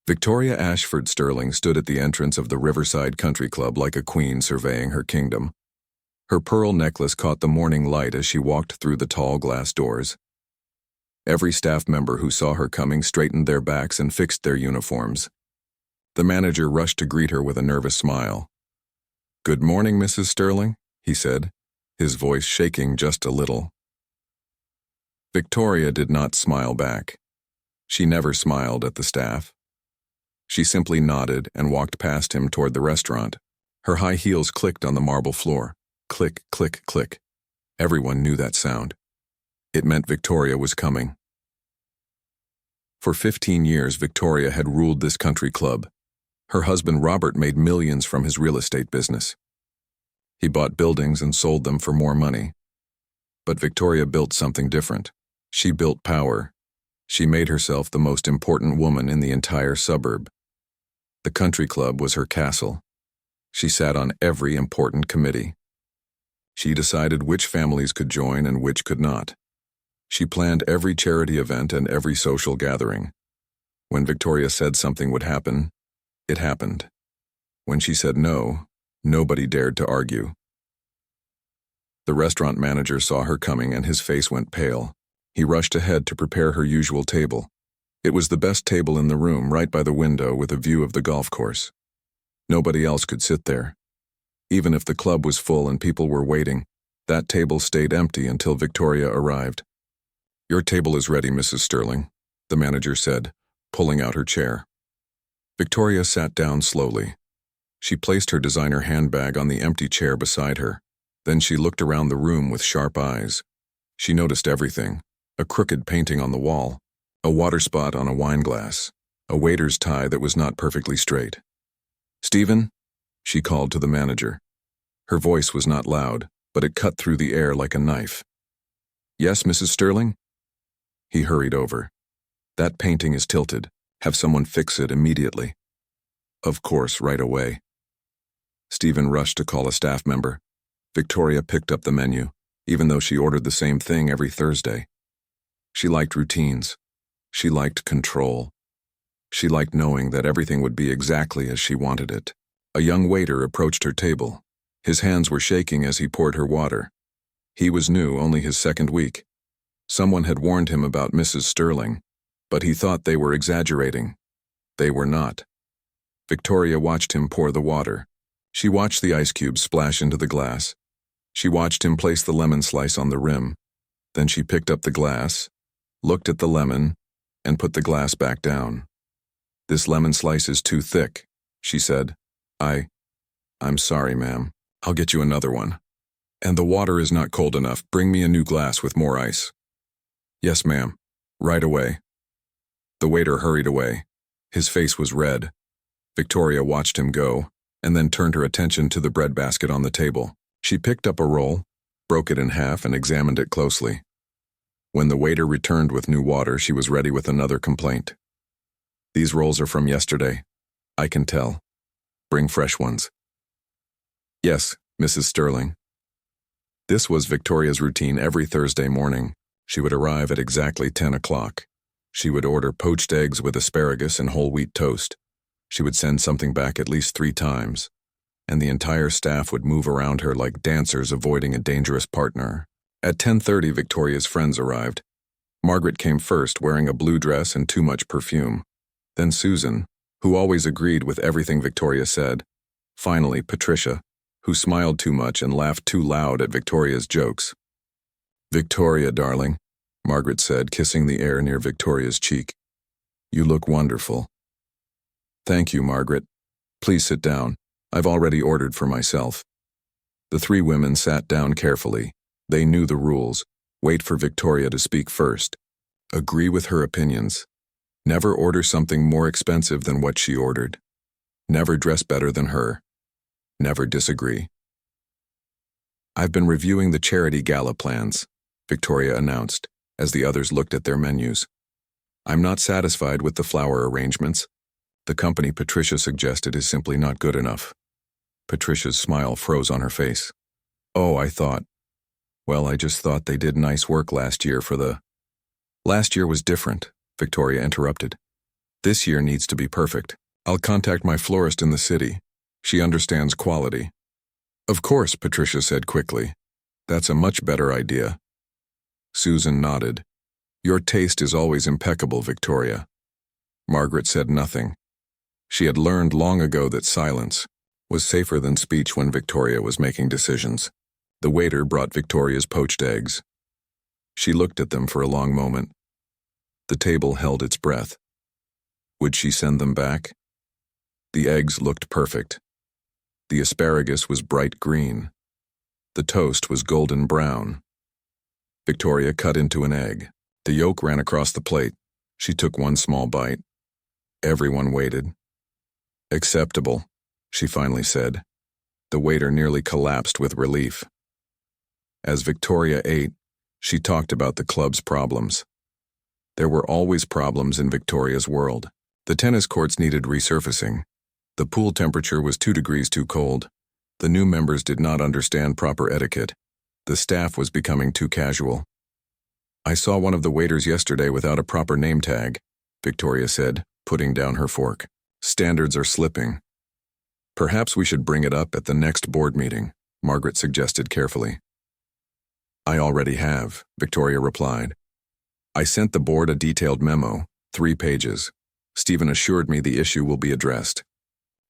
Victoria Ashford Sterling stood at the entrance of the Riverside Country Club like a queen surveying her kingdom. Her pearl necklace caught the morning light as she walked through the tall glass doors. Every staff member who saw her coming straightened their backs and fixed their uniforms. The manager rushed to greet her with a nervous smile. "Good morning, Mrs. Sterling," he said, his voice shaking just a little. Victoria did not smile back. She never smiled at the staff. She simply nodded and walked past him toward the restaurant. Her high heels clicked on the marble floor. Click, click, click. Everyone knew that sound. It meant Victoria was coming. For 15 years, Victoria had ruled this country club. Her husband Robert made millions from his real estate business. He bought buildings and sold them for more money. But Victoria built something different. She built power. She made herself the most important woman in the entire suburb. The country club was her castle. She sat on every important committee. She decided which families could join and which could not. She planned every charity event and every social gathering. When Victoria said something would happen, it happened. When she said no, nobody dared to argue. The restaurant manager saw her coming and his face went pale. He rushed ahead to prepare her usual table. It was the best table in the room, right by the window with a view of the golf course. Nobody else could sit there. Even if the club was full and people were waiting, that table stayed empty until Victoria arrived. "Your table is ready, Mrs. Sterling," the manager said, pulling out her chair. Victoria sat down slowly. She placed her designer handbag on the empty chair beside her. Then she looked around the room with sharp eyes. She noticed everything: a crooked painting on the wall, a water spot on a wine glass, a waiter's tie that was not perfectly straight. "Stephen," she called to the manager. Her voice was not loud, but it cut through the air like a knife. "Yes, Mrs. Sterling?" He hurried over. "That painting is tilted. Have someone fix it immediately." "Of course, right away." Stephen rushed to call a staff member. Victoria picked up the menu, even though she ordered the same thing every Thursday. She liked routines. She liked control. She liked knowing that everything would be exactly as she wanted it. A young waiter approached her table. His hands were shaking as he poured her water. He was new, only his second week. Someone had warned him about Mrs. Sterling, but he thought they were exaggerating. They were not. Victoria watched him pour the water. She watched the ice cubes splash into the glass. She watched him place the lemon slice on the rim. Then she picked up the glass, looked at the lemon, and put the glass back down. "This lemon slice is too thick," she said. I'm sorry, ma'am. I'll get you another one. And the water is not cold enough. Bring me a new glass with more ice." "Yes, ma'am. Right away." The waiter hurried away. His face was red. Victoria watched him go, and then turned her attention to the bread basket on the table. She picked up a roll, broke it in half, and examined it closely. When the waiter returned with new water, she was ready with another complaint. "These rolls are from yesterday. I can tell. Bring fresh ones." "Yes, Mrs. Sterling." This was Victoria's routine every Thursday morning. She would arrive at exactly 10 o'clock. She would order poached eggs with asparagus and whole wheat toast. She would send something back at least 3 times, and the entire staff would move around her like dancers avoiding a dangerous partner. At 10:30, Victoria's friends arrived. Margaret came first, wearing a blue dress and too much perfume. Then Susan, who always agreed with everything Victoria said. Finally, Patricia, who smiled too much and laughed too loud at Victoria's jokes. "Victoria, darling," Margaret said, kissing the air near Victoria's cheek. "You look wonderful." "Thank you, Margaret. Please sit down. I've already ordered for myself." The 3 women sat down carefully. They knew the rules. Wait for Victoria to speak first. Agree with her opinions. Never order something more expensive than what she ordered. Never dress better than her. Never disagree. "I've been reviewing the charity gala plans," Victoria announced, as the others looked at their menus. "I'm not satisfied with the flower arrangements. The company Patricia suggested is simply not good enough." Patricia's smile froze on her face. "Oh, I just thought they did nice work last year for the—" "Last year was different," Victoria interrupted. This year needs to be perfect. I'll contact my florist in the city. She understands quality. Of course, Patricia said quickly. That's a much better idea. Susan nodded. Your taste is always impeccable, Victoria. Margaret said nothing. She had learned long ago that silence was safer than speech when Victoria was making decisions. The waiter brought Victoria's poached eggs. She looked at them for a long moment. The table held its breath. Would she send them back? The eggs looked perfect. The asparagus was bright green. The toast was golden brown. Victoria cut into an egg. The yolk ran across the plate. She took one small bite. Everyone waited. Acceptable, she finally said. The waiter nearly collapsed with relief. As Victoria ate, she talked about the club's problems. There were always problems in Victoria's world. The tennis courts needed resurfacing. The pool temperature was 2 degrees too cold. The new members did not understand proper etiquette. The staff was becoming too casual. I saw one of the waiters yesterday without a proper name tag, Victoria said, putting down her fork. Standards are slipping. Perhaps we should bring it up at the next board meeting, Margaret suggested carefully. I already have, Victoria replied. I sent the board a detailed memo, 3 pages. Stephen assured me the issue will be addressed.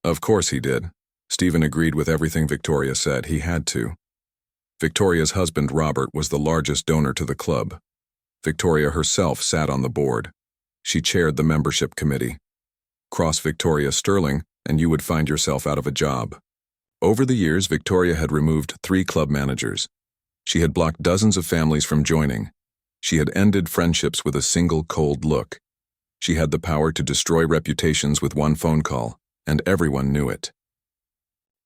Of course he did. Stephen agreed with everything Victoria said. He had to. Victoria's husband, Robert, was the largest donor to the club. Victoria herself sat on the board. She chaired the membership committee. Cross Victoria Sterling, and you would find yourself out of a job. Over the years, Victoria had removed 3 club managers. She had blocked dozens of families from joining. She had ended friendships with a single cold look. She had the power to destroy reputations with one phone call, and everyone knew it.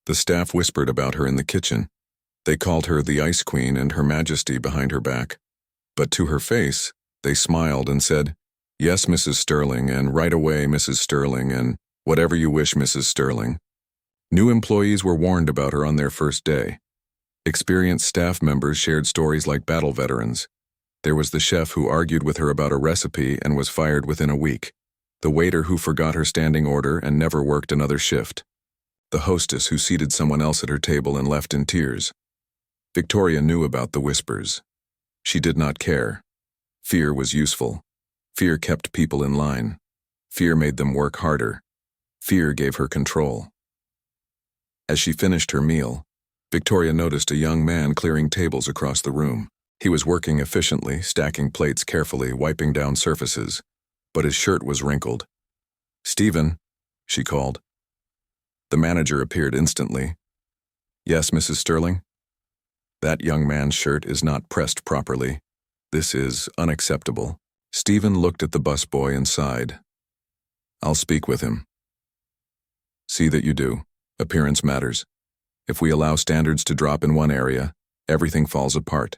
The staff whispered about her in the kitchen. They called her the Ice Queen and Her Majesty behind her back. But to her face, they smiled and said, Yes, Mrs. Sterling, and right away, Mrs. Sterling, and whatever you wish, Mrs. Sterling. New employees were warned about her on their first day. Experienced staff members shared stories like battle veterans. There was the chef who argued with her about a recipe and was fired within a week. The waiter who forgot her standing order and never worked another shift. The hostess who seated someone else at her table and left in tears. Victoria knew about the whispers. She did not care. Fear was useful. Fear kept people in line. Fear made them work harder. Fear gave her control. As she finished her meal, Victoria noticed a young man clearing tables across the room. He was working efficiently, stacking plates carefully, wiping down surfaces, but his shirt was wrinkled. Stephen, she called. The manager appeared instantly. Yes, Mrs. Sterling? That young man's shirt is not pressed properly. This is unacceptable. Stephen looked at the busboy and sighed. I'll speak with him. See that you do. Appearance matters. If we allow standards to drop in one area, everything falls apart.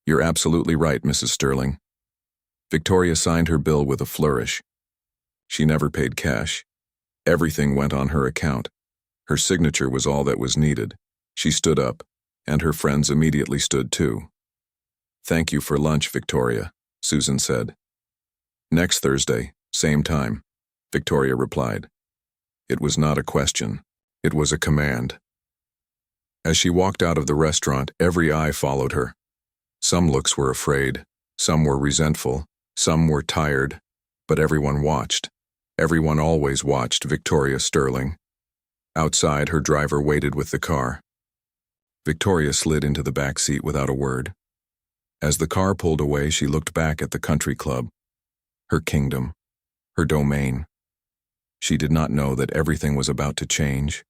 You're absolutely right, Mrs. Sterling. Victoria signed her bill with a flourish. She never paid cash. Everything went on her account. Her signature was all that was needed. She stood up, and her friends immediately stood too. Thank you for lunch, Victoria, Susan said. Next Thursday, same time, Victoria replied. It was not a question. It was a command. As she walked out of the restaurant, every eye followed her. Some looks were afraid, some were resentful, some were tired, but everyone watched. Everyone always watched Victoria Sterling. Outside, her driver waited with the car. Victoria slid into the back seat without a word. As the car pulled away, she looked back at the country club, her kingdom, her domain. She did not know that everything was about to change.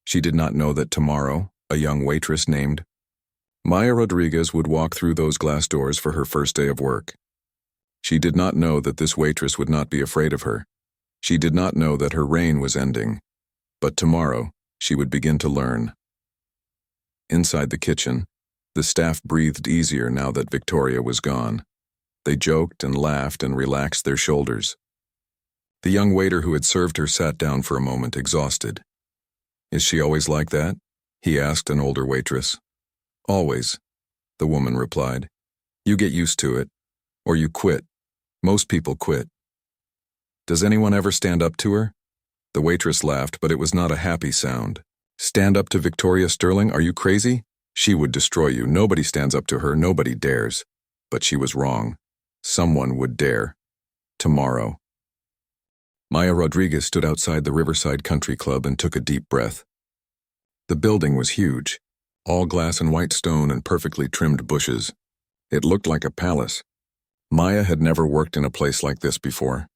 She did not know that tomorrow, a young waitress named Maya Rodriguez would walk through those glass doors for her first day of work. She did not know that this waitress would not be afraid of her. She did not know that her reign was ending. But tomorrow, she would begin to learn. Inside the kitchen, the staff breathed easier now that Victoria was gone. They joked and laughed and relaxed their shoulders. The young waiter who had served her sat down for a moment, exhausted. Is she always like that? He asked an older waitress. Always, the woman replied. You get used to it, or you quit. Most people quit. Does anyone ever stand up to her? The waitress laughed, but it was not a happy sound. Stand up to Victoria Sterling? Are you crazy? She would destroy you. Nobody stands up to her. Nobody dares. But she was wrong. Someone would dare. Tomorrow. Maya Rodriguez stood outside the Riverside Country Club and took a deep breath. The building was huge, all glass and white stone and perfectly trimmed bushes. It looked like a palace. Maya had never worked in a place like this before.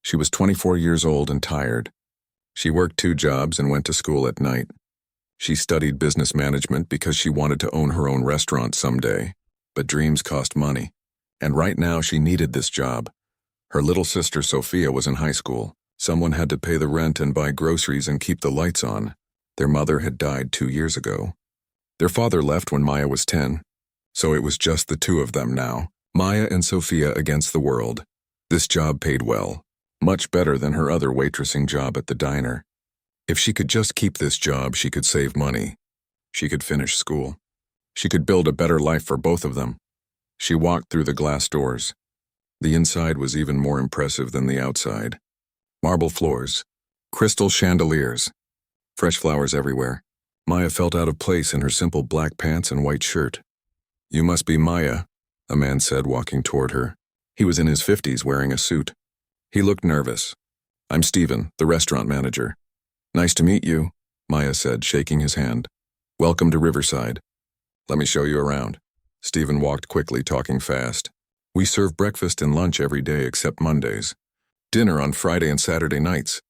She was 24 years old and tired. She worked 2 jobs and went to school at night. She studied business management because she wanted to own her own restaurant someday. But dreams cost money. And right now she needed this job. Her little sister Sophia was in high school. Someone had to pay the rent and buy groceries and keep the lights on. Their mother had died 2 years ago. Their father left when Maya was 10. So it was just the 2 of them now. Maya and Sophia against the world. This job paid well. Much better than her other waitressing job at the diner. If she could just keep this job, she could save money. She could finish school. She could build a better life for both of them. She walked through the glass doors. The inside was even more impressive than the outside. Marble floors, crystal chandeliers, fresh flowers everywhere. Maya felt out of place in her simple black pants and white shirt. "You must be Maya," a man said, walking toward her. He was in his 50s, wearing a suit. He looked nervous. "I'm Steven, the restaurant manager." "Nice to meet you," Maya said, shaking his hand. "Welcome to Riverside. Let me show you around." Steven walked quickly, talking fast. "We serve breakfast and lunch every day except Mondays. Dinner on Friday and Saturday nights.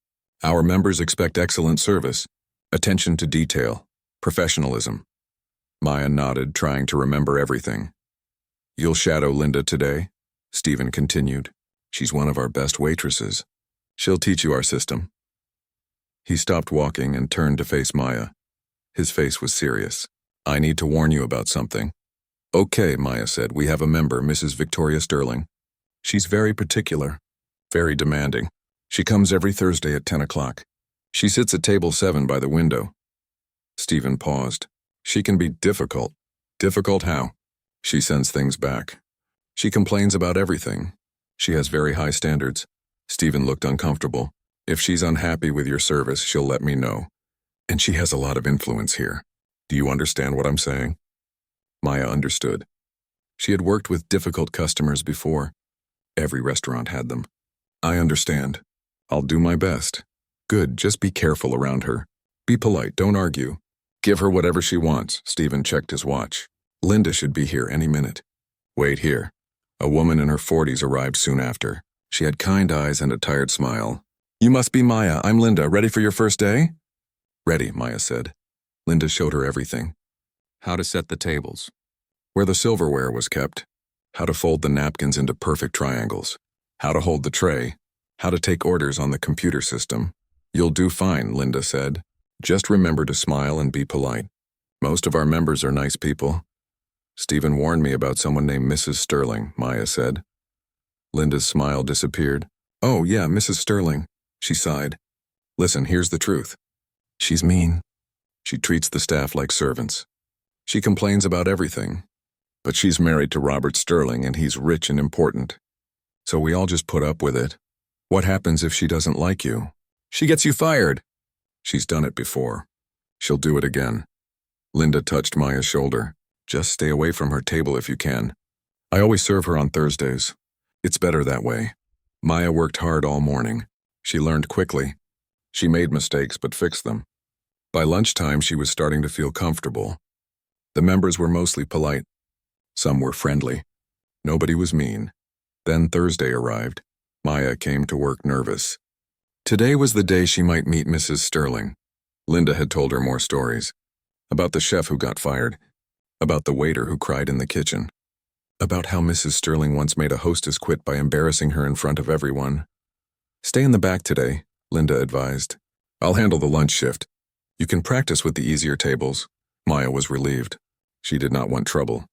Our members expect excellent service, attention to detail, professionalism." Maya nodded, trying to remember everything. "You'll shadow Linda today," Steven continued. "She's one of our best waitresses. She'll teach you our system." He stopped walking and turned to face Maya. His face was serious. "I need to warn you about something." "Okay," Maya said. "We have a member, Mrs. Victoria Sterling. She's very particular, very demanding. She comes every Thursday at 10 o'clock. She sits at table 7 by the window." Steven paused. "She can be difficult." "Difficult how?" "She sends things back. She complains about everything. She has very high standards." Steven looked uncomfortable. "If she's unhappy with your service, she'll let me know. And she has a lot of influence here. Do you understand what I'm saying?" Maya understood. She had worked with difficult customers before. Every restaurant had them. "I understand. I'll do my best." "Good, just be careful around her. Be polite, don't argue. Give her whatever she wants." Steven checked his watch. "Linda should be here any minute." "Wait here." A woman in her 40s arrived soon after. She had kind eyes and a tired smile. "You must be Maya. I'm Linda. Ready for your first day?" "Ready," Maya said. Linda showed her everything. How to set the tables, where the silverware was kept, how to fold the napkins into perfect triangles, how to hold the tray, how to take orders on the computer system. "You'll do fine," Linda said. "Just remember to smile and be polite. Most of our members are nice people." "Steven warned me about someone named Mrs. Sterling," Maya said. Linda's smile disappeared. "Oh, yeah, Mrs. Sterling," she sighed. "Listen, here's the truth. She's mean. She treats the staff like servants. She complains about everything. But she's married to Robert Sterling and he's rich and important. So we all just put up with it. What happens if she doesn't like you? She gets you fired." "She's done it before. She'll do it again." Linda touched Maya's shoulder. "Just stay away from her table if you can. I always serve her on Thursdays. It's better that way." Maya worked hard all morning. She learned quickly. She made mistakes but fixed them. By lunchtime, she was starting to feel comfortable. The members were mostly polite. Some were friendly. Nobody was mean. Then Thursday arrived. Maya came to work nervous. Today was the day she might meet Mrs. Sterling. Linda had told her more stories. About the chef who got fired. About the waiter who cried in the kitchen. About how Mrs. Sterling once made a hostess quit by embarrassing her in front of everyone. "Stay in the back today," Linda advised. "I'll handle the lunch shift. You can practice with the easier tables." Maya was relieved. She did not want trouble.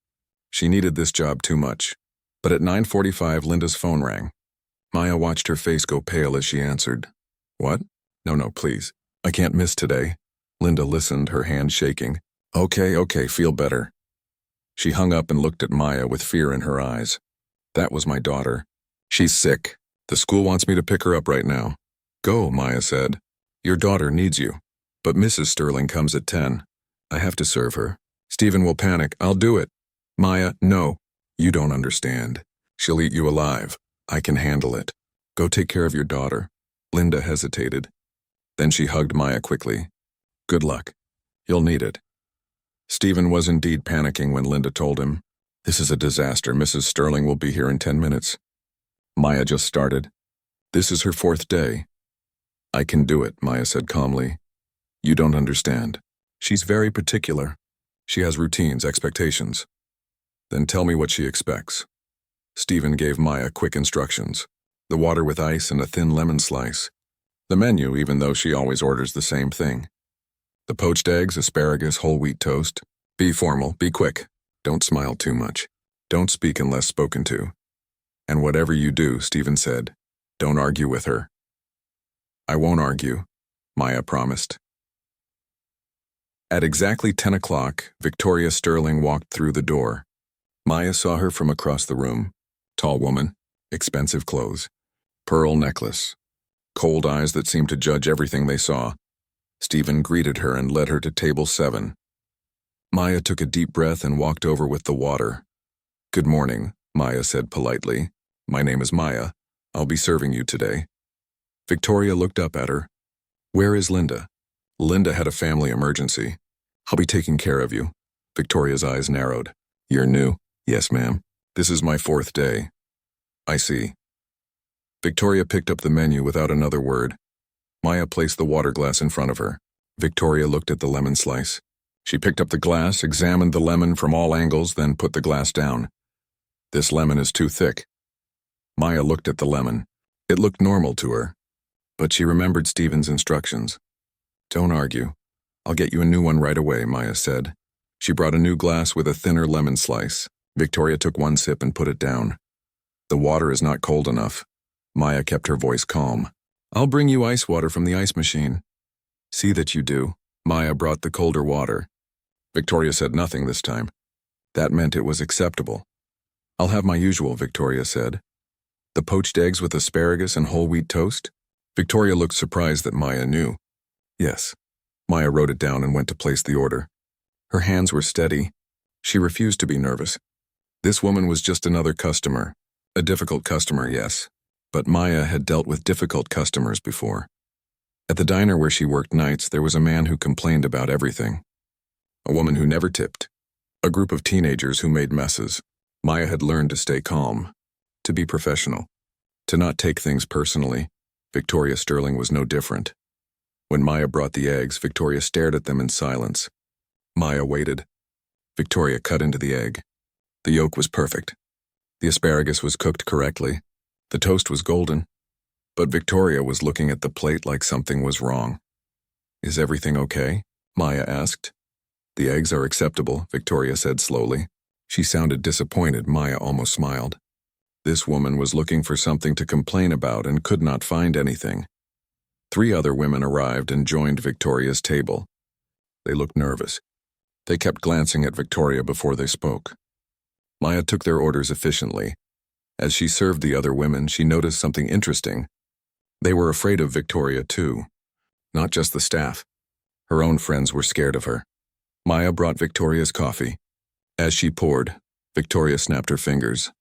She needed this job too much. But at 9:45, Linda's phone rang. Maya watched her face go pale as she answered. "What? No, please. I can't miss today." Linda listened, her hand shaking. Okay, feel better." She hung up and looked at Maya with fear in her eyes. "That was my daughter. She's sick. The school wants me to pick her up right now. Go, Maya said. Your daughter needs you. But Mrs. Sterling comes at 10. I have to serve her. Stephen will panic. I'll do it. Maya, no. You don't understand. She'll eat you alive. I can handle it. Go take care of your daughter. Linda hesitated. Then she hugged Maya quickly. Good luck. You'll need it. Stephen was indeed panicking when Linda told him, This is a disaster. Mrs. Sterling will be here in 10 minutes. Maya just started. This is her 4th day. I can do it, Maya said calmly. You don't understand. She's very particular. She has routines, expectations. Then tell me what she expects. Stephen gave Maya quick instructions. The water with ice and a thin lemon slice. The menu, even though she always orders the same thing. The poached eggs, asparagus, whole wheat toast. Be formal, be quick. Don't smile too much. Don't speak unless spoken to. And whatever you do, Stephen said, don't argue with her. I won't argue, Maya promised. At exactly 10 o'clock, Victoria Sterling walked through the door. Maya saw her from across the room. Tall woman, expensive clothes, pearl necklace, cold eyes that seemed to judge everything they saw. Stephen greeted her and led her to table 7. Maya took a deep breath and walked over with the water. Good morning, Maya said politely. My name is Maya. I'll be serving you today. Victoria looked up at her. Where is Linda? Linda had a family emergency. I'll be taking care of you. Victoria's eyes narrowed. You're new? Yes, ma'am. This is my 4th day. I see. Victoria picked up the menu without another word. Maya placed the water glass in front of her. Victoria looked at the lemon slice. She picked up the glass, examined the lemon from all angles, then put the glass down. This lemon is too thick. Maya looked at the lemon. It looked normal to her. But she remembered Stephen's instructions. Don't argue. I'll get you a new one right away, Maya said. She brought a new glass with a thinner lemon slice. Victoria took one sip and put it down. The water is not cold enough. Maya kept her voice calm. I'll bring you ice water from the ice machine. See that you do. Maya brought the colder water. Victoria said nothing this time. That meant it was acceptable. I'll have my usual, Victoria said. The poached eggs with asparagus and whole wheat toast? Victoria looked surprised that Maya knew. Yes. Maya wrote it down and went to place the order. Her hands were steady. She refused to be nervous. This woman was just another customer. A difficult customer, yes. But Maya had dealt with difficult customers before. At the diner where she worked nights, there was a man who complained about everything. A woman who never tipped. A group of teenagers who made messes. Maya had learned to stay calm, to be professional, to not take things personally. Victoria Sterling was no different. When Maya brought the eggs, Victoria stared at them in silence. Maya waited. Victoria cut into the egg. The yolk was perfect. The asparagus was cooked correctly. The toast was golden. But Victoria was looking at the plate like something was wrong. Is everything okay? Maya asked. The eggs are acceptable, Victoria said slowly. She sounded disappointed. Maya almost smiled. This woman was looking for something to complain about and could not find anything. 3 other women arrived and joined Victoria's table. They looked nervous. They kept glancing at Victoria before they spoke. Maya took their orders efficiently. As she served the other women, she noticed something interesting. They were afraid of Victoria, too. Not just the staff. Her own friends were scared of her. Maya brought Victoria's coffee. As she poured, Victoria snapped her fingers.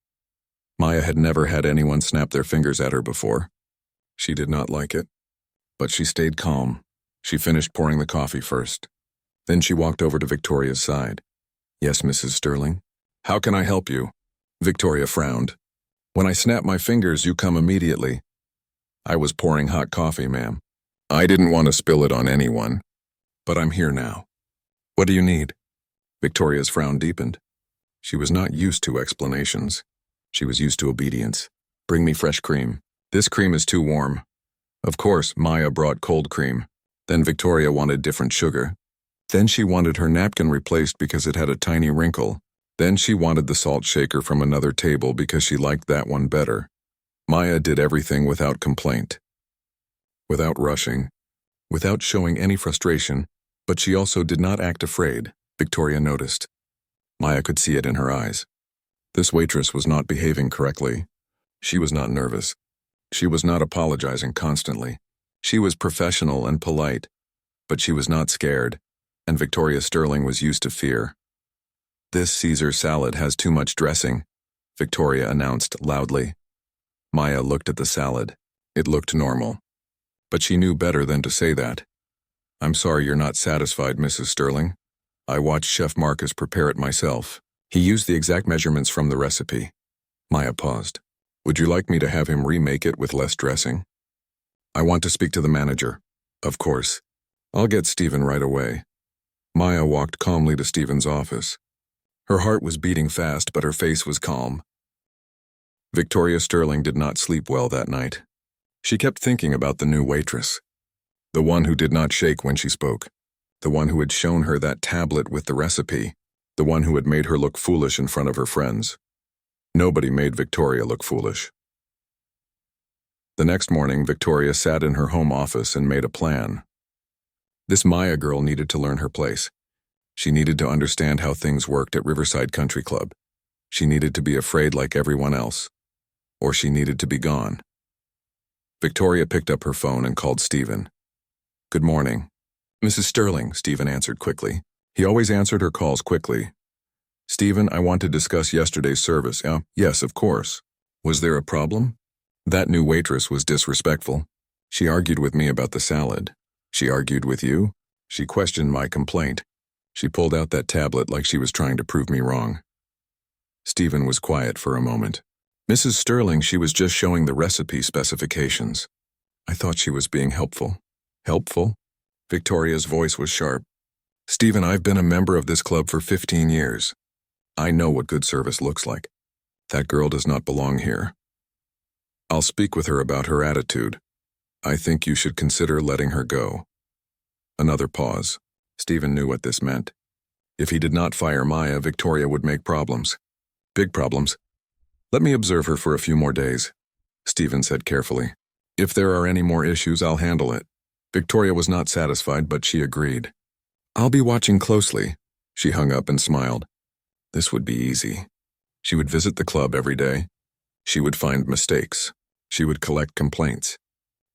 Maya had never had anyone snap their fingers at her before. She did not like it. But she stayed calm. She finished pouring the coffee first. Then she walked over to Victoria's side. Yes, Mrs. Sterling? How can I help you? Victoria frowned. When I snap my fingers, you come immediately. I was pouring hot coffee, ma'am. I didn't want to spill it on anyone. But I'm here now. What do you need? Victoria's frown deepened. She was not used to explanations. She was used to obedience. Bring me fresh cream. This cream is too warm. Of course, Maya brought cold cream. Then Victoria wanted different sugar. Then she wanted her napkin replaced because it had a tiny wrinkle. Then she wanted the salt shaker from another table because she liked that one better. Maya did everything without complaint. Without rushing. Without showing any frustration. But she also did not act afraid, Victoria noticed. Maya could see it in her eyes. This waitress was not behaving correctly. She was not nervous. She was not apologizing constantly. She was professional and polite, but she was not scared, and Victoria Sterling was used to fear. "This Caesar salad has too much dressing," Victoria announced loudly. Maya looked at the salad. It looked normal. But she knew better than to say that. "I'm sorry you're not satisfied, Mrs. Sterling. I watched Chef Marcus prepare it myself. He used the exact measurements from the recipe." Maya paused. "Would you like me to have him remake it with less dressing?" "I want to speak to the manager." "Of course. I'll get Stephen right away." Maya walked calmly to Stephen's office. Her heart was beating fast, but her face was calm. Victoria Sterling did not sleep well that night. She kept thinking about the new waitress. The one who did not shake when she spoke. The one who had shown her that tablet with the recipe. The one who had made her look foolish in front of her friends. Nobody made Victoria look foolish. The next morning, Victoria sat in her home office and made a plan. This Maya girl needed to learn her place. She needed to understand how things worked at Riverside Country Club. She needed to be afraid like everyone else. Or she needed to be gone. Victoria picked up her phone and called Stephen. "Good morning." "Mrs. Sterling," Stephen answered quickly. He always answered her calls quickly. "Stephen, I want to discuss yesterday's service." Yes, of course." "Was there a problem?" "That new waitress was disrespectful. She argued with me about the salad." "She argued with you?" "She questioned my complaint. She pulled out that tablet like she was trying to prove me wrong." Stephen was quiet for a moment. "Mrs. Sterling, she was just showing the recipe specifications. I thought she was being helpful." "Helpful?" Victoria's voice was sharp. "Stephen, I've been a member of this club for 15 years. I know what good service looks like. That girl does not belong here. I'll speak with her about her attitude. I think you should consider letting her go." Another pause. Stephen knew what this meant. If he did not fire Maya, Victoria would make problems. Big problems. "Let me observe her for a few more days," Stephen said carefully. "If there are any more issues, I'll handle it." Victoria was not satisfied, but she agreed. "I'll be watching closely." She hung up and smiled. This would be easy. She would visit the club every day. She would find mistakes. She would collect complaints.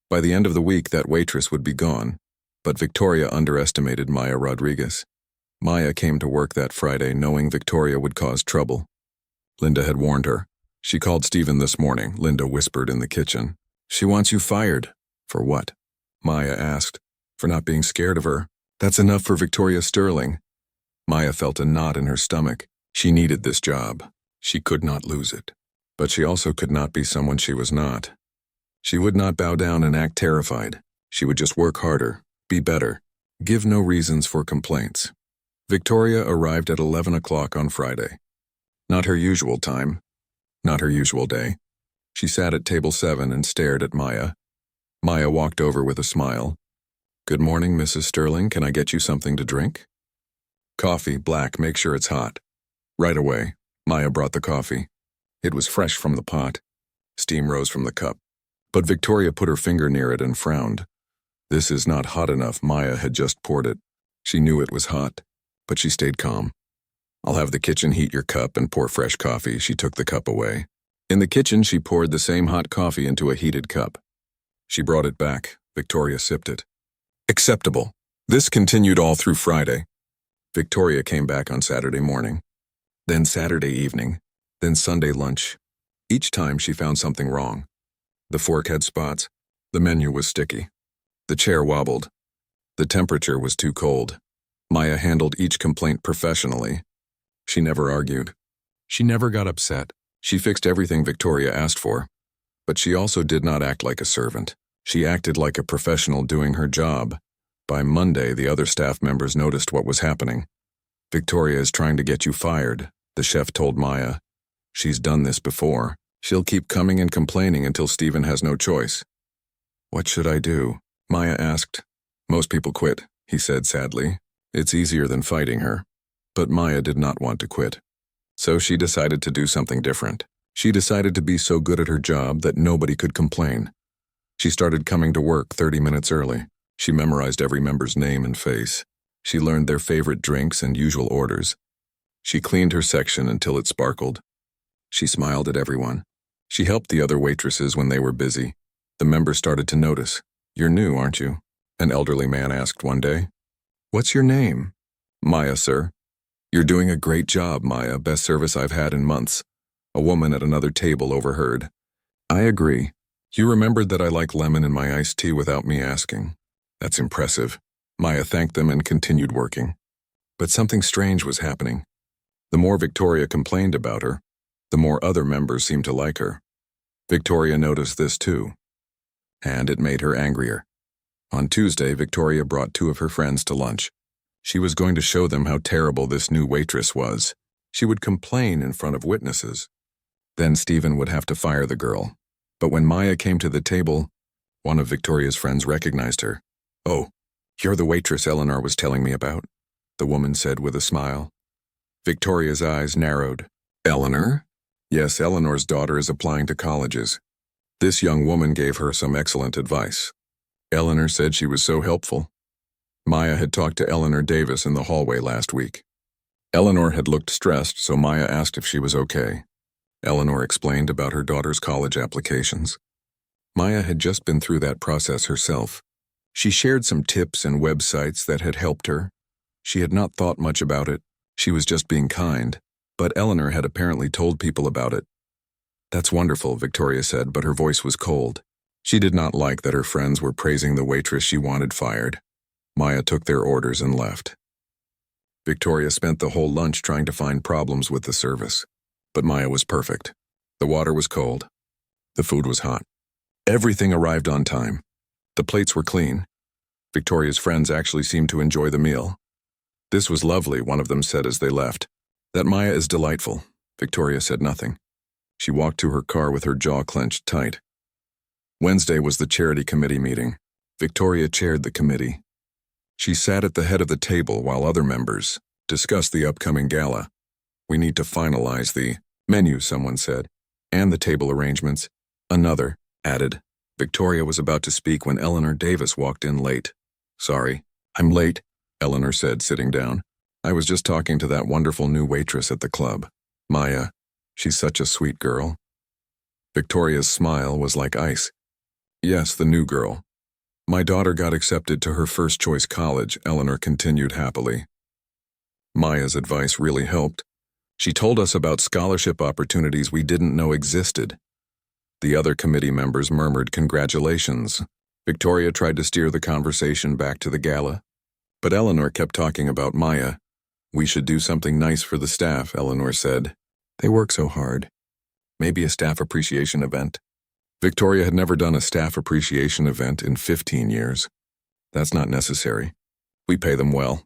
By the end of the week, that waitress would be gone. But Victoria underestimated Maya Rodriguez. Maya came to work that Friday knowing Victoria would cause trouble. Linda had warned her. "She called Stephen this morning," Linda whispered in the kitchen. "She wants you fired." "For what?" Maya asked. "For not being scared of her. That's enough for Victoria Sterling." Maya felt a knot in her stomach. She needed this job. She could not lose it. But she also could not be someone she was not. She would not bow down and act terrified. She would just work harder, be better, give no reasons for complaints. Victoria arrived at 11 o'clock on Friday. Not her usual time. Not her usual day. She sat at table 7 and stared at Maya. Maya walked over with a smile. "Good morning, Mrs. Sterling. Can I get you something to drink?" "Coffee, black, make sure it's hot." Right away, Maya brought the coffee. It was fresh from the pot. Steam rose from the cup. But Victoria put her finger near it and frowned. "This is not hot enough." Maya had just poured it. She knew it was hot, but she stayed calm. "I'll have the kitchen heat your cup and pour fresh coffee." She took the cup away. In the kitchen, she poured the same hot coffee into a heated cup. She brought it back. Victoria sipped it. Acceptable. This continued all through Friday. Victoria came back on Saturday morning. Then Saturday evening. Then Sunday lunch. Each time she found something wrong. The fork had spots. The menu was sticky. The chair wobbled. The temperature was too cold. Maya handled each complaint professionally. She never argued. She never got upset. She fixed everything Victoria asked for. But she also did not act like a servant. She acted like a professional doing her job. By Monday, the other staff members noticed what was happening. "Victoria is trying to get you fired," the chef told Maya. "She's done this before. She'll keep coming and complaining until Stephen has no choice." "What should I do?" Maya asked. "Most people quit," he said sadly. "It's easier than fighting her." But Maya did not want to quit. So she decided to do something different. She decided to be so good at her job that nobody could complain. She started coming to work 30 minutes early. She memorized every member's name and face. She learned their favorite drinks and usual orders. She cleaned her section until it sparkled. She smiled at everyone. She helped the other waitresses when they were busy. The members started to notice. "You're new, aren't you?" an elderly man asked one day. "What's your name?" "Maya, sir." "You're doing a great job, Maya. Best service I've had in months." A woman at another table overheard. "I agree. You remembered that I like lemon in my iced tea without me asking. That's impressive." Maya thanked them and continued working. But something strange was happening. The more Victoria complained about her, the more other members seemed to like her. Victoria noticed this too, and it made her angrier. On Tuesday, Victoria brought 2 of her friends to lunch. She was going to show them how terrible this new waitress was. She would complain in front of witnesses. Then Stephen would have to fire the girl. But when Maya came to the table, one of Victoria's friends recognized her. "Oh, you're the waitress Eleanor was telling me about," the woman said with a smile. Victoria's eyes narrowed. "Eleanor?" "Yes, Eleanor's daughter is applying to colleges. This young woman gave her some excellent advice. Eleanor said she was so helpful." Maya had talked to Eleanor Davis in the hallway last week. Eleanor had looked stressed, so Maya asked if she was okay. Eleanor explained about her daughter's college applications. Maya had just been through that process herself. She shared some tips and websites that had helped her. She had not thought much about it. She was just being kind. But Eleanor had apparently told people about it. "That's wonderful," Victoria said, but her voice was cold. She did not like that her friends were praising the waitress she wanted fired. Maya took their orders and left. Victoria spent the whole lunch trying to find problems with the service. But Maya was perfect. The water was cold. The food was hot. Everything arrived on time. The plates were clean. Victoria's friends actually seemed to enjoy the meal. "This was lovely," one of them said as they left. "That Maya is delightful." Victoria said nothing. She walked to her car with her jaw clenched tight. Wednesday was the charity committee meeting. Victoria chaired the committee. She sat at the head of the table while other members discussed the upcoming gala. "We need to finalize the menu," someone said, "and the table arrangements." Another added. Victoria was about to speak when Eleanor Davis walked in late. "Sorry, I'm late," Eleanor said, sitting down. "I was just talking to that wonderful new waitress at the club. Maya. She's such a sweet girl." Victoria's smile was like ice. "Yes, the new girl. My daughter got accepted to her first-choice college," Eleanor continued happily. Maya's advice really helped. She told us about scholarship opportunities we didn't know existed. The other committee members murmured congratulations. Victoria tried to steer the conversation back to the gala. But Eleanor kept talking about Maya. "We should do something nice for the staff," Eleanor said. "They work so hard. Maybe a staff appreciation event." Victoria had never done a staff appreciation event in 15 years. "That's not necessary. We pay them well."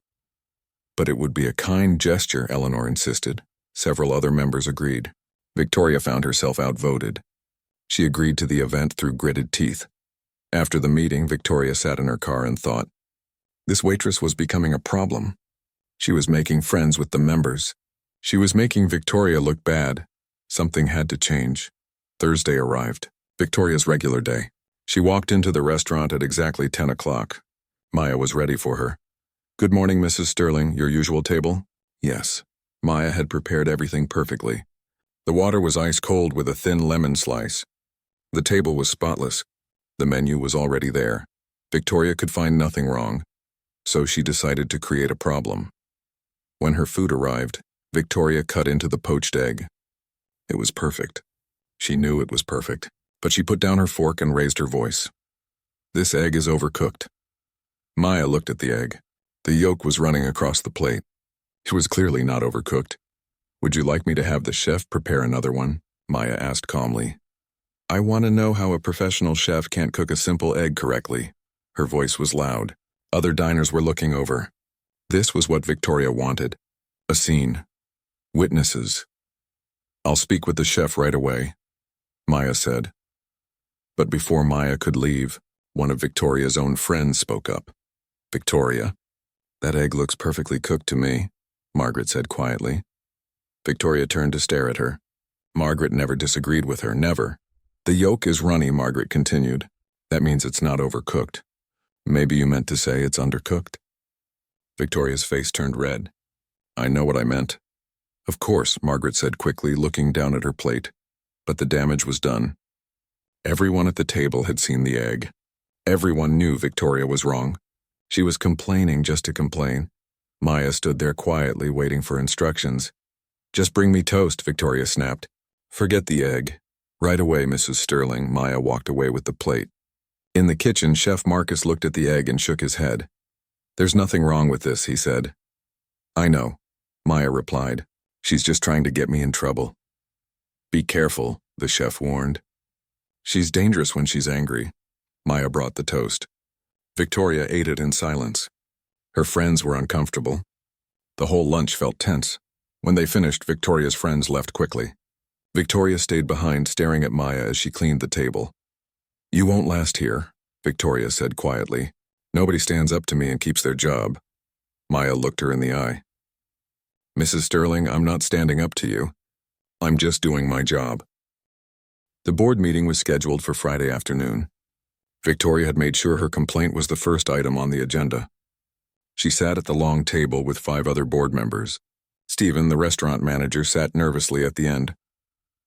"But it would be a kind gesture," Eleanor insisted. Several other members agreed. Victoria found herself outvoted. She agreed to the event through gritted teeth. After the meeting, Victoria sat in her car and thought. This waitress was becoming a problem. She was making friends with the members. She was making Victoria look bad. Something had to change. Thursday arrived, Victoria's regular day. She walked into the restaurant at exactly 10 o'clock. Maya was ready for her. "Good morning, Mrs. Sterling. Your usual table?" "Yes." Maya had prepared everything perfectly. The water was ice cold with a thin lemon slice. The table was spotless. The menu was already there. Victoria could find nothing wrong. So she decided to create a problem. When her food arrived, Victoria cut into the poached egg. It was perfect. She knew it was perfect, but she put down her fork and raised her voice. "This egg is overcooked." Maya looked at the egg. The yolk was running across the plate. It was clearly not overcooked. "Would you like me to have the chef prepare another one?" Maya asked calmly. "I want to know how a professional chef can't cook a simple egg correctly." Her voice was loud. Other diners were looking over. This was what Victoria wanted. A scene. Witnesses. "I'll speak with the chef right away," Maya said. But before Maya could leave, one of Victoria's own friends spoke up. "Victoria, that egg looks perfectly cooked to me," Margaret said quietly. Victoria turned to stare at her. Margaret never disagreed with her, never. "The yolk is runny," Margaret continued. "That means it's not overcooked. Maybe you meant to say it's undercooked?" Victoria's face turned red. "I know what I meant." "Of course," Margaret said quickly, looking down at her plate. But the damage was done. Everyone at the table had seen the egg. Everyone knew Victoria was wrong. She was complaining just to complain. Maya stood there quietly waiting for instructions. "Just bring me toast," Victoria snapped. "Forget the egg." "Right away, Mrs. Sterling." Maya walked away with the plate. In the kitchen, Chef Marcus looked at the egg and shook his head. "There's nothing wrong with this," he said. "I know," Maya replied. "She's just trying to get me in trouble." "Be careful," the chef warned. "She's dangerous when she's angry." Maya brought the toast. Victoria ate it in silence. Her friends were uncomfortable. The whole lunch felt tense. When they finished, Victoria's friends left quickly. Victoria stayed behind, staring at Maya as she cleaned the table. "You won't last here," Victoria said quietly. "Nobody stands up to me and keeps their job." Maya looked her in the eye. "Mrs. Sterling, I'm not standing up to you. I'm just doing my job." The board meeting was scheduled for Friday afternoon. Victoria had made sure her complaint was the first item on the agenda. She sat at the long table with 5 other board members. Stephen, the restaurant manager, sat nervously at the end.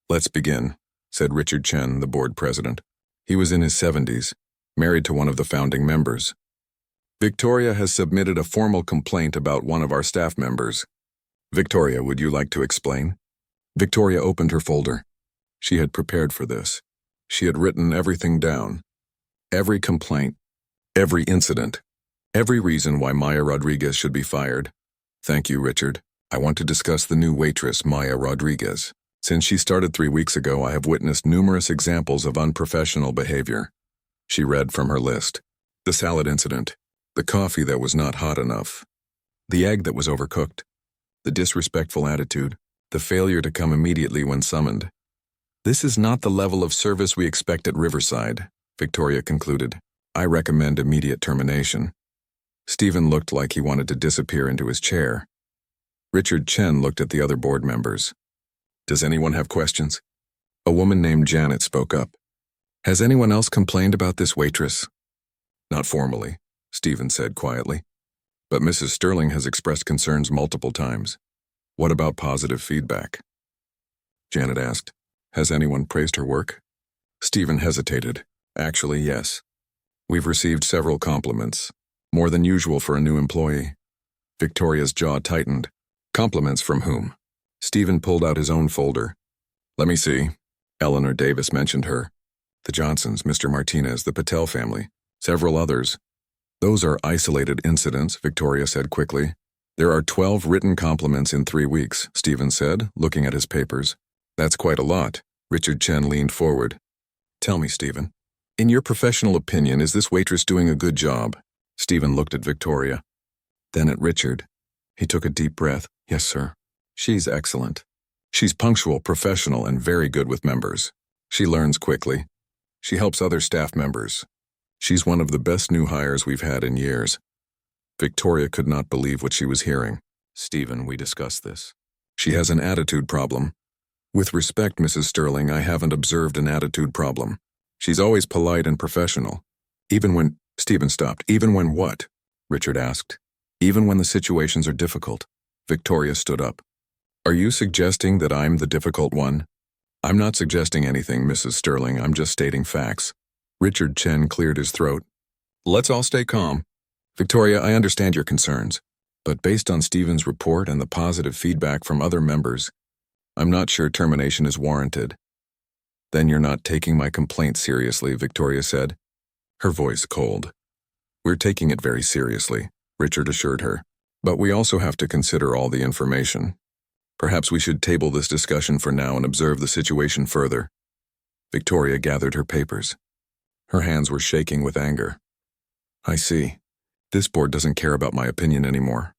"Let's begin," said Richard Chen, the board president. He was in his 70s, married to one of the founding members. "Victoria has submitted a formal complaint about one of our staff members. Victoria, would you like to explain?" Victoria opened her folder. She had prepared for this. She had written everything down. Every complaint, every incident, every reason why Maya Rodriguez should be fired. "Thank you, Richard. I want to discuss the new waitress, Maya Rodriguez. Since she started 3 weeks ago, I have witnessed numerous examples of unprofessional behavior." She read from her list. The salad incident, the coffee that was not hot enough, the egg that was overcooked, the disrespectful attitude, the failure to come immediately when summoned. "This is not the level of service we expect at Riverside," Victoria concluded. "I recommend immediate termination." Stephen looked like he wanted to disappear into his chair. Richard Chen looked at the other board members. "Does anyone have questions?" A woman named Janet spoke up. "Has anyone else complained about this waitress?" "Not formally," Stephen said quietly. "But Mrs. Sterling has expressed concerns multiple times." "What about positive feedback?" Janet asked. "Has anyone praised her work?" Stephen hesitated. "Actually, yes. We've received several compliments, more than usual for a new employee." Victoria's jaw tightened. "Compliments from whom?" Stephen pulled out his own folder. "Let me see. Eleanor Davis mentioned her. The Johnsons, Mr. Martinez, the Patel family, several others." "Those are isolated incidents," Victoria said quickly. "There are 12 written compliments in 3 weeks," Stephen said, looking at his papers. "That's quite a lot." Richard Chen leaned forward. "Tell me, Stephen, in your professional opinion, is this waitress doing a good job?" Stephen looked at Victoria, then at Richard. He took a deep breath. "Yes, sir. She's excellent. She's punctual, professional, and very good with members. She learns quickly. She helps other staff members. She's one of the best new hires we've had in years." Victoria could not believe what she was hearing. "Stephen, we discussed this. She has an attitude problem." "With respect, Mrs. Sterling, I haven't observed an attitude problem. She's always polite and professional. Even when—" Stephen stopped. "Even when what?" Richard asked. "Even when the situations are difficult." Victoria stood up. "Are you suggesting that I'm the difficult one?" "I'm not suggesting anything, Mrs. Sterling. I'm just stating facts." Richard Chen cleared his throat. "Let's all stay calm. Victoria, I understand your concerns, but based on Stephen's report and the positive feedback from other members, I'm not sure termination is warranted." "Then you're not taking my complaint seriously," Victoria said, her voice cold. "We're taking it very seriously," Richard assured her, "but we also have to consider all the information. Perhaps we should table this discussion for now and observe the situation further." Victoria gathered her papers. Her hands were shaking with anger. "I see. This board doesn't care about my opinion anymore."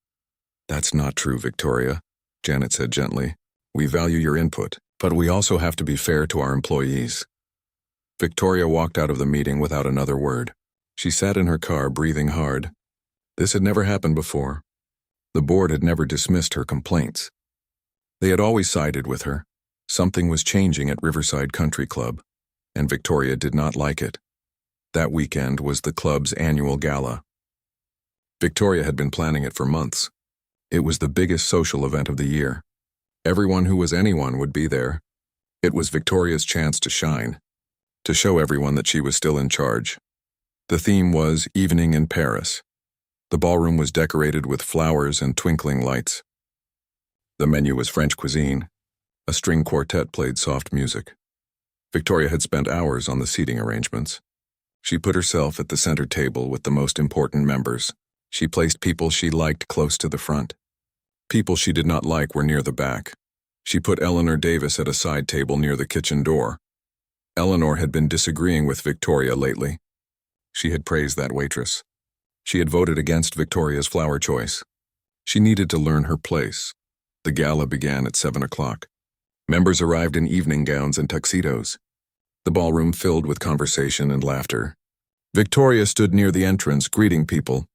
"That's not true, Victoria," Janet said gently. "We value your input, but we also have to be fair to our employees." Victoria walked out of the meeting without another word. She sat in her car, breathing hard. This had never happened before. The board had never dismissed her complaints. They had always sided with her. Something was changing at Riverside Country Club, and Victoria did not like it. That weekend was the club's annual gala. Victoria had been planning it for months. It was the biggest social event of the year. Everyone who was anyone would be there. It was Victoria's chance to shine. to show everyone that she was still in charge. The theme was Evening in Paris. The ballroom was decorated with flowers and twinkling lights. The menu was French cuisine. A string quartet played soft music. Victoria had spent hours on the seating arrangements. She put herself at the center table with the most important members. She placed people she liked close to the front. People she did not like were near the back. She put Eleanor Davis at a side table near the kitchen door. Eleanor had been disagreeing with Victoria lately. She had praised that waitress. She had voted against Victoria's flower choice. She needed to learn her place. The gala began at 7 o'clock. Members arrived in evening gowns and tuxedos. The ballroom filled with conversation and laughter. Victoria stood near the entrance, greeting people.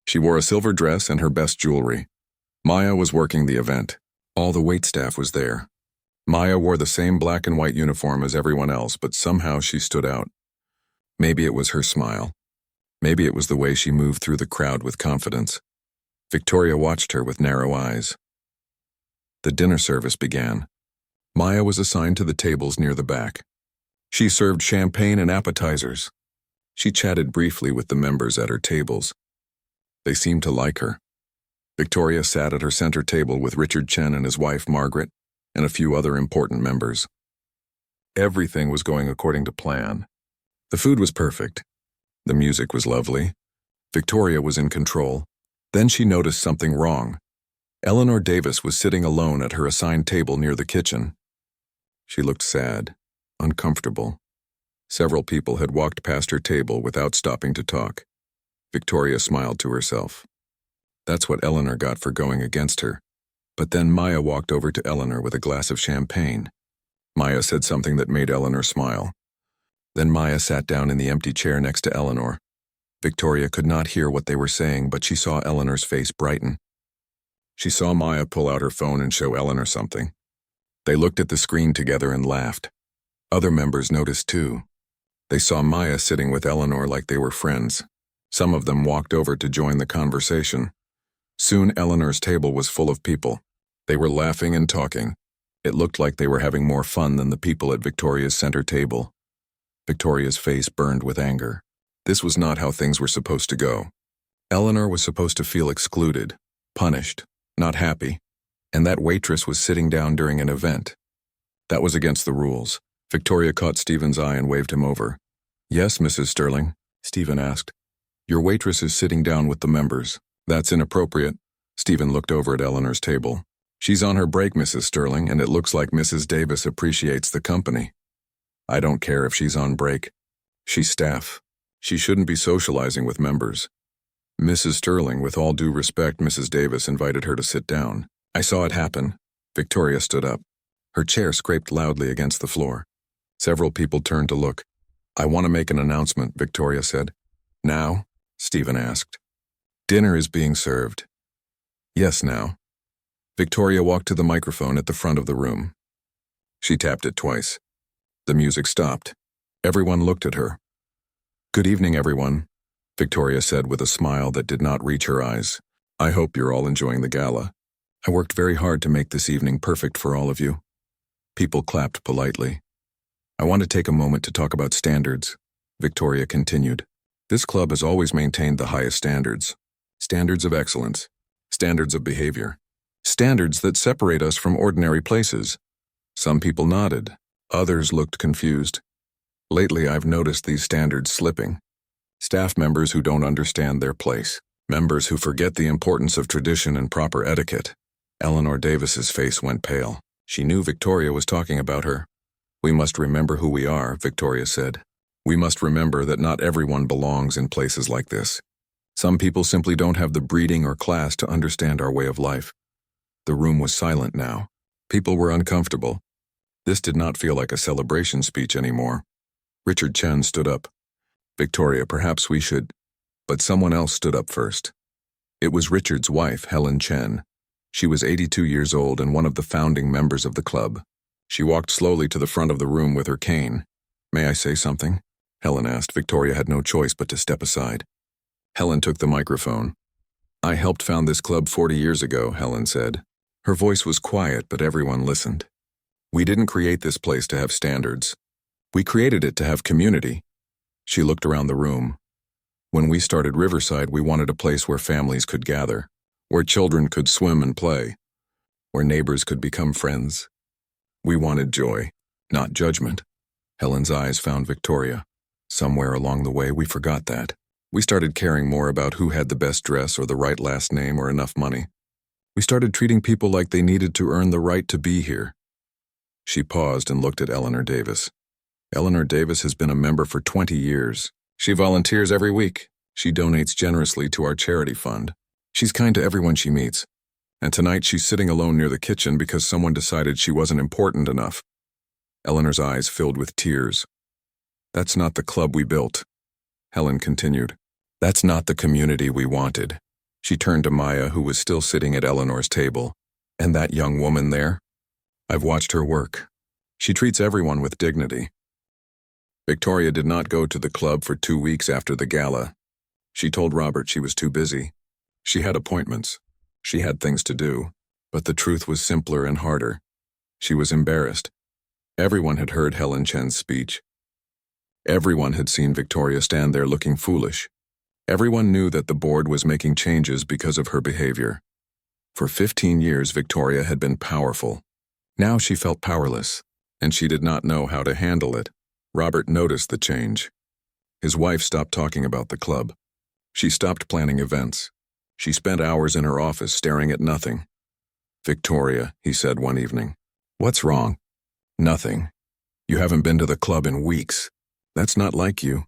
She wore a silver dress and her best jewelry. Maya was working the event. All the waitstaff was there. Maya wore the same black and white uniform as everyone else, but somehow she stood out. Maybe it was her smile. Maybe it was the way she moved through the crowd with confidence. Victoria watched her with narrow eyes. The dinner service began. Maya was assigned to the tables near the back. She served champagne and appetizers. She chatted briefly with the members at her tables. They seemed to like her. Victoria sat at her center table with Richard Chen and his wife Margaret and a few other important members. Everything was going according to plan. The food was perfect. The music was lovely. Victoria was in control. Then she noticed something wrong. Eleanor Davis was sitting alone at her assigned table near the kitchen. She looked sad, uncomfortable. Several people had walked past her table without stopping to talk. Victoria smiled to herself. That's what Eleanor got for going against her. But then Maya walked over to Eleanor with a glass of champagne. Maya said something that made Eleanor smile. Then Maya sat down in the empty chair next to Eleanor. Victoria could not hear what they were saying, but she saw Eleanor's face brighten. She saw Maya pull out her phone and show Eleanor something. They looked at the screen together and laughed. Other members noticed too. They saw Maya sitting with Eleanor like they were friends. Some of them walked over to join the conversation. Soon Eleanor's table was full of people. They were laughing and talking. It looked like they were having more fun than the people at Victoria's center table. Victoria's face burned with anger. This was not how things were supposed to go. Eleanor was supposed to feel excluded, punished, not happy, and that waitress was sitting down during an event. That was against the rules. Victoria caught Stephen's eye and waved him over. "Yes, Mrs. Sterling," Stephen asked. "Your waitress is sitting down with the members. That's inappropriate." Stephen looked over at Eleanor's table. "She's on her break, Mrs. Sterling, and it looks like Mrs. Davis appreciates the company." "I don't care if she's on break. She's staff. She shouldn't be socializing with members." "Mrs. Sterling, with all due respect, Mrs. Davis invited her to sit down. I saw it happen." Victoria stood up. Her chair scraped loudly against the floor. Several people turned to look. "I want to make an announcement," Victoria said. "Now?" Stephen asked. "Dinner is being served." "Yes, now." Victoria walked to the microphone at the front of the room. She tapped it twice. The music stopped. Everyone looked at her. "Good evening, everyone," Victoria said with a smile that did not reach her eyes. "I hope you're all enjoying the gala. I worked very hard to make this evening perfect for all of you." People clapped politely. "I want to take a moment to talk about standards," Victoria continued. "This club has always maintained the highest standards. Standards of excellence. Standards of behavior. Standards that separate us from ordinary places." Some people nodded. Others looked confused. "Lately, I've noticed these standards slipping. Staff members who don't understand their place. Members who forget the importance of tradition and proper etiquette." Eleanor Davis's face went pale. She knew Victoria was talking about her. "We must remember who we are," Victoria said. "We must remember that not everyone belongs in places like this. Some people simply don't have the breeding or class to understand our way of life." The room was silent now. People were uncomfortable. This did not feel like a celebration speech anymore. Richard Chen stood up. "Victoria, perhaps we should—" But someone else stood up first. It was Richard's wife, Helen Chen. She was 82 years old and one of the founding members of the club. She walked slowly to the front of the room with her cane. "May I say something?" Helen asked. Victoria had no choice but to step aside. Helen took the microphone. "I helped found this club 40 years ago," Helen said. Her voice was quiet, but everyone listened. "We didn't create this place to have standards. We created it to have community. She looked around the room. When we started Riverside, we wanted a place where families could gather, where children could swim and play, where neighbors could become friends. We wanted joy, not judgment. Helen's eyes found Victoria. Somewhere along the way, we forgot that. We started caring more about who had the best dress or the right last name or enough money. We started treating people like they needed to earn the right to be here. She paused and looked at Eleanor Davis. Eleanor Davis has been a member for 20 years. She volunteers every week. She donates generously to our charity fund. She's kind to everyone she meets. And tonight she's sitting alone near the kitchen because someone decided she wasn't important enough. Eleanor's eyes filled with tears. That's not the club we built. Helen continued. That's not the community we wanted. She turned to Maya, who was still sitting at Eleanor's table. And that young woman there? I've watched her work. She treats everyone with dignity. Victoria did not go to the club for 2 weeks after the gala. She told Robert she was too busy. She had appointments. She had things to do. But the truth was simpler and harder. She was embarrassed. Everyone had heard Helen Chen's speech. Everyone had seen Victoria stand there looking foolish. Everyone knew that the board was making changes because of her behavior. For 15 years, Victoria had been powerful. Now she felt powerless, and she did not know how to handle it. Robert noticed the change. His wife stopped talking about the club. She stopped planning events. She spent hours in her office staring at nothing. Victoria, he said one evening, what's wrong? Nothing. You haven't been to the club in weeks. That's not like you.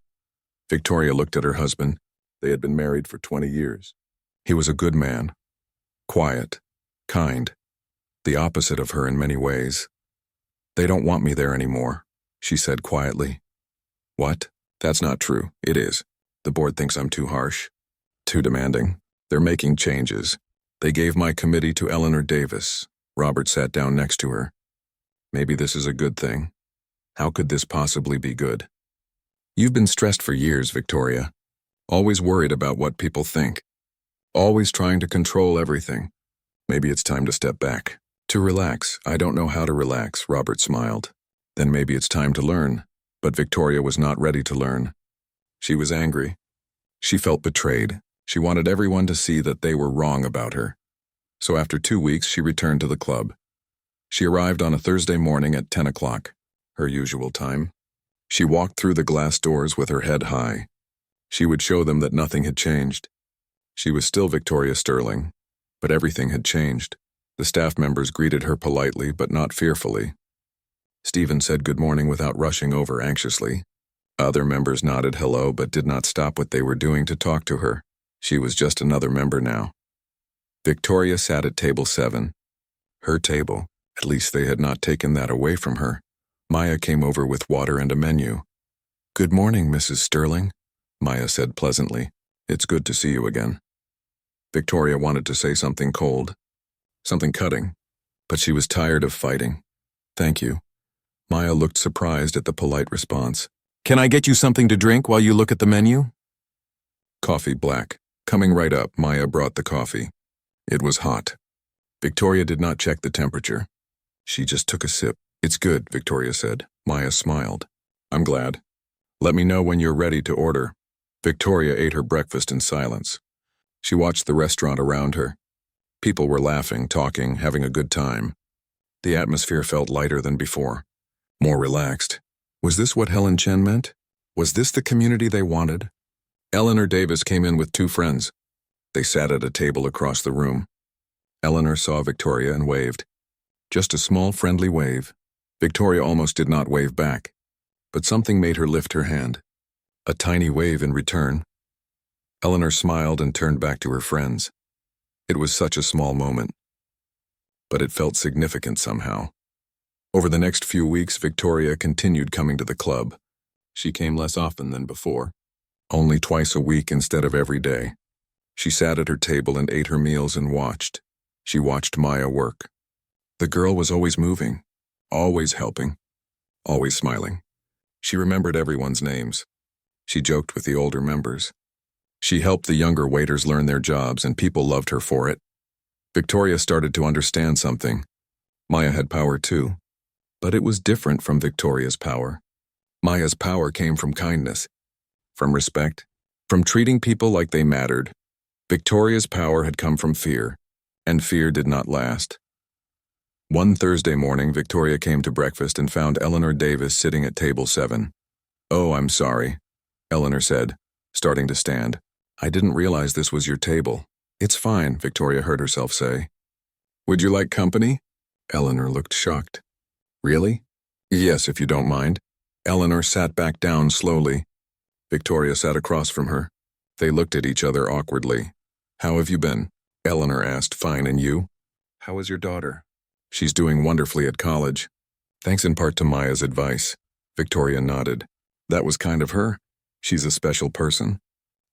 Victoria looked at her husband. They had been married for 20 years. He was a good man. Quiet. Kind. The opposite of her in many ways. They don't want me there anymore, she said quietly. What? That's not true. It is. The board thinks I'm too harsh. Too demanding. They're making changes. They gave my committee to Eleanor Davis. Robert sat down next to her. Maybe this is a good thing. How could this possibly be good? You've been stressed for years, Victoria. Always worried about what people think. Always trying to control everything. Maybe it's time to step back. To relax. I don't know how to relax, Robert smiled. Then maybe it's time to learn. But Victoria was not ready to learn. She was angry. She felt betrayed. She wanted everyone to see that they were wrong about her. So after 2 weeks, she returned to the club. She arrived on a Thursday morning at 10 o'clock, her usual time. She walked through the glass doors with her head high. She would show them that nothing had changed. She was still Victoria Sterling, but everything had changed. The staff members greeted her politely, but not fearfully. Stephen said good morning without rushing over anxiously. Other members nodded hello, but did not stop what they were doing to talk to her. She was just another member now. Victoria sat at table 7. Her table. At least they had not taken that away from her. Maya came over with water and a menu. Good morning, Mrs. Sterling, Maya said pleasantly. It's good to see you again. Victoria wanted to say something cold, something cutting, but she was tired of fighting. Thank you. Maya looked surprised at the polite response. Can I get you something to drink while you look at the menu? Coffee black. Coming right up, Maya brought the coffee. It was hot. Victoria did not check the temperature. She just took a sip. It's good, Victoria said. Maya smiled. I'm glad. Let me know when you're ready to order. Victoria ate her breakfast in silence. She watched the restaurant around her. People were laughing, talking, having a good time. The atmosphere felt lighter than before, more relaxed. Was this what Helen Chen meant? Was this the community they wanted? Eleanor Davis came in with 2 friends. They sat at a table across the room. Eleanor saw Victoria and waved. Just a small, friendly wave. Victoria almost did not wave back, but something made her lift her hand. A tiny wave in return. Eleanor smiled and turned back to her friends. It was such a small moment, but it felt significant somehow. Over the next few weeks, Victoria continued coming to the club. She came less often than before, only twice a week instead of every day. She sat at her table and ate her meals and watched. She watched Maya work. The girl was always moving, always helping, always smiling. She remembered everyone's names. She joked with the older members. She helped the younger waiters learn their jobs, and people loved her for it. Victoria started to understand something. Maya had power too, but it was different from Victoria's power. Maya's power came from kindness, from respect, from treating people like they mattered. Victoria's power had come from fear, and fear did not last. One Thursday morning, Victoria came to breakfast and found Eleanor Davis sitting at table 7. "Oh, I'm sorry," Eleanor said, starting to stand. "I didn't realize this was your table." "It's fine," Victoria heard herself say. "Would you like company?" Eleanor looked shocked. "Really?" "Yes, if you don't mind." Eleanor sat back down slowly. Victoria sat across from her. They looked at each other awkwardly. "How have you been?" Eleanor asked. "Fine, and you?" "How is your daughter?" "She's doing wonderfully at college." "Thanks in part to Maya's advice." Victoria nodded. "That was kind of her. She's a special person.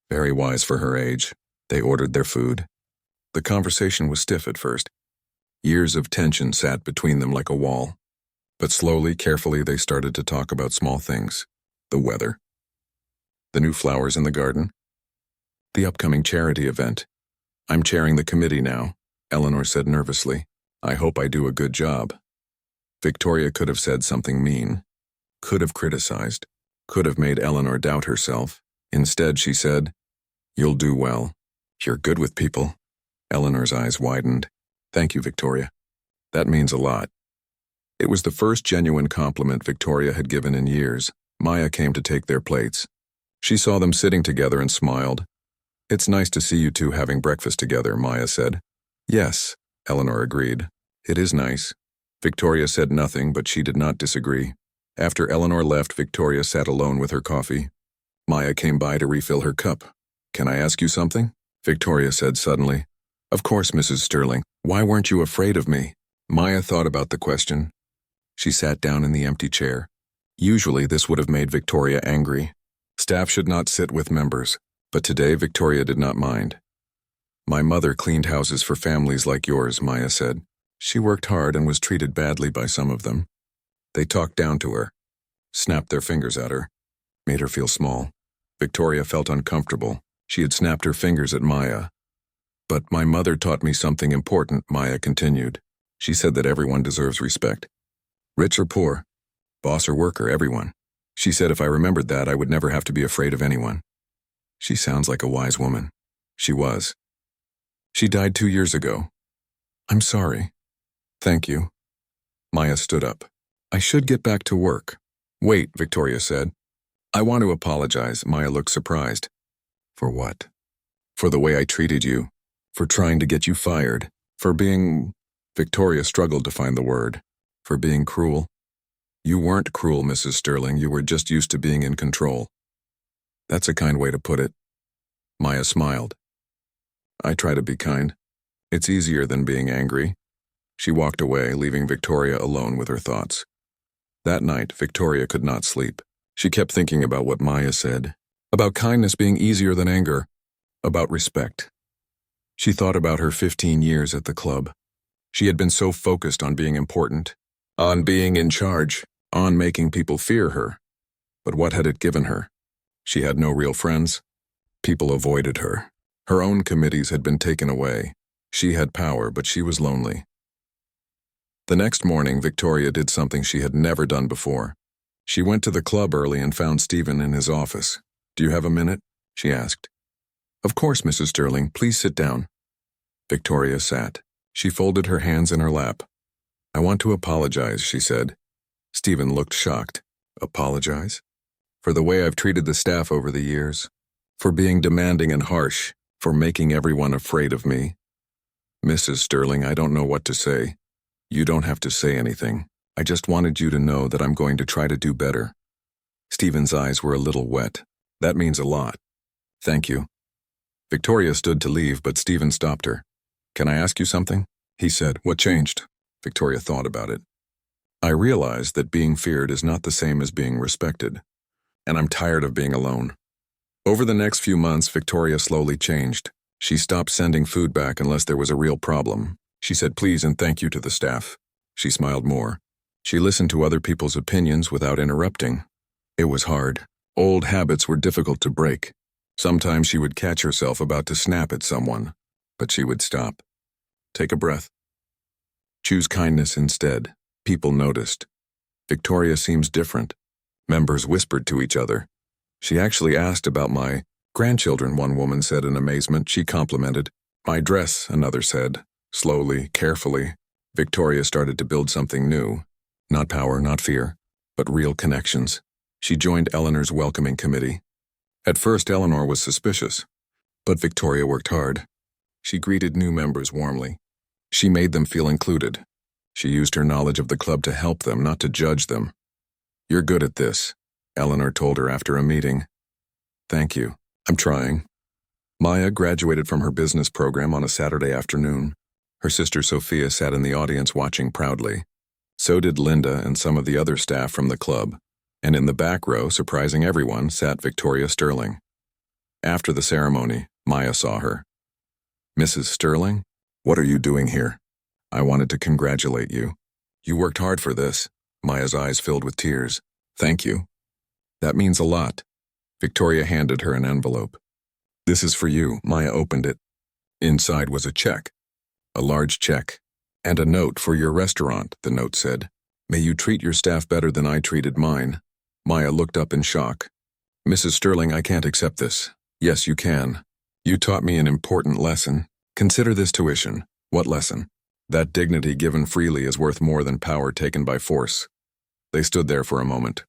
Very wise for her age." They ordered their food. The conversation was stiff at first. Years of tension sat between them like a wall. But slowly, carefully, they started to talk about small things. The weather. The new flowers in the garden. The upcoming charity event. "I'm chairing the committee now," Eleanor said nervously. "I hope I do a good job." Victoria could have said something mean, could have criticized, could have made Eleanor doubt herself. Instead, she said, "You'll do well. You're good with people." Eleanor's eyes widened. "Thank you, Victoria. That means a lot." It was the first genuine compliment Victoria had given in years. Maya came to take their plates. She saw them sitting together and smiled. "It's nice to see you two having breakfast together," Maya said. "Yes," Eleanor agreed. "It is nice." Victoria said nothing, but she did not disagree. After Eleanor left, Victoria sat alone with her coffee. Maya came by to refill her cup. "Can I ask you something?" Victoria said suddenly. "Of course, Mrs. Sterling. Why weren't you afraid of me?" Maya thought about the question. She sat down in the empty chair. Usually this would have made Victoria angry. Staff should not sit with members, but today Victoria did not mind. "My mother cleaned houses for families like yours," Maya said. "She worked hard and was treated badly by some of them. They talked down to her, snapped their fingers at her, made her feel small." Victoria felt uncomfortable. She had snapped her fingers at Maya. "But my mother taught me something important," Maya continued. "She said that everyone deserves respect. Rich or poor, boss or worker, everyone. She said if I remembered that, I would never have to be afraid of anyone." She sounds like a wise woman. She was. "She died 2 years ago." "I'm sorry." "Thank you." Maya stood up. "I should get back to work." "Wait," Victoria said. "I want to apologize." Maya looked surprised. "For what?" "For the way I treated you. For trying to get you fired. For being—" Victoria struggled to find the word. "For being cruel." "You weren't cruel, Mrs. Sterling. You were just used to being in control." "That's a kind way to put it." Maya smiled. "I try to be kind. It's easier than being angry." She walked away, leaving Victoria alone with her thoughts. That night, Victoria could not sleep. She kept thinking about what Maya said, about kindness being easier than anger, about respect. She thought about her 15 years at the club. She had been so focused on being important, on being in charge, on making people fear her. But what had it given her? She had no real friends. People avoided her. Her own committees had been taken away. She had power, but she was lonely. The next morning, Victoria did something she had never done before. She went to the club early and found Stephen in his office. "Do you have a minute?" she asked. "Of course, Mrs. Sterling. Please sit down." Victoria sat. She folded her hands in her lap. "I want to apologize," she said. Stephen looked shocked. "Apologize?" "For the way I've treated the staff over the years. For being demanding and harsh. For making everyone afraid of me." "Mrs. Sterling, I don't know what to say." "You don't have to say anything. I just wanted you to know that I'm going to try to do better." Stephen's eyes were a little wet. "That means a lot." "Thank you." Victoria stood to leave, but Stephen stopped her. "Can I ask you something?" he said. "What changed?" Victoria thought about it. "I realized that being feared is not the same as being respected. And I'm tired of being alone." Over the next few months, Victoria slowly changed. She stopped sending food back unless there was a real problem. She said please and thank you to the staff. She smiled more. She listened to other people's opinions without interrupting. It was hard. Old habits were difficult to break. Sometimes she would catch herself about to snap at someone, but she would stop. Take a breath. Choose kindness instead. People noticed. "Victoria seems different." Members whispered to each other. She actually asked about my grandchildren, one woman said in amazement. She complimented. My dress, another said. Slowly, carefully, Victoria started to build something new. Not power, not fear, but real connections. She joined Eleanor's welcoming committee. At first, Eleanor was suspicious, but Victoria worked hard. She greeted new members warmly. She made them feel included. She used her knowledge of the club to help them, not to judge them. You're good at this, Eleanor told her after a meeting. Thank you. I'm trying. Maya graduated from her business program on a Saturday afternoon. Her sister Sophia sat in the audience watching proudly. So did Linda and some of the other staff from the club. And in the back row, surprising everyone, sat Victoria Sterling. After the ceremony, Maya saw her. Mrs. Sterling, what are you doing here? I wanted to congratulate you. You worked hard for this. Maya's eyes filled with tears. Thank you. That means a lot. Victoria handed her an envelope. This is for you. Maya opened it. Inside was a check. A large check. And a note for your restaurant, the note said. May you treat your staff better than I treated mine. Maya looked up in shock. Mrs. Sterling, I can't accept this. Yes, you can. You taught me an important lesson. Consider this tuition. What lesson? That dignity given freely is worth more than power taken by force. They stood there for a moment.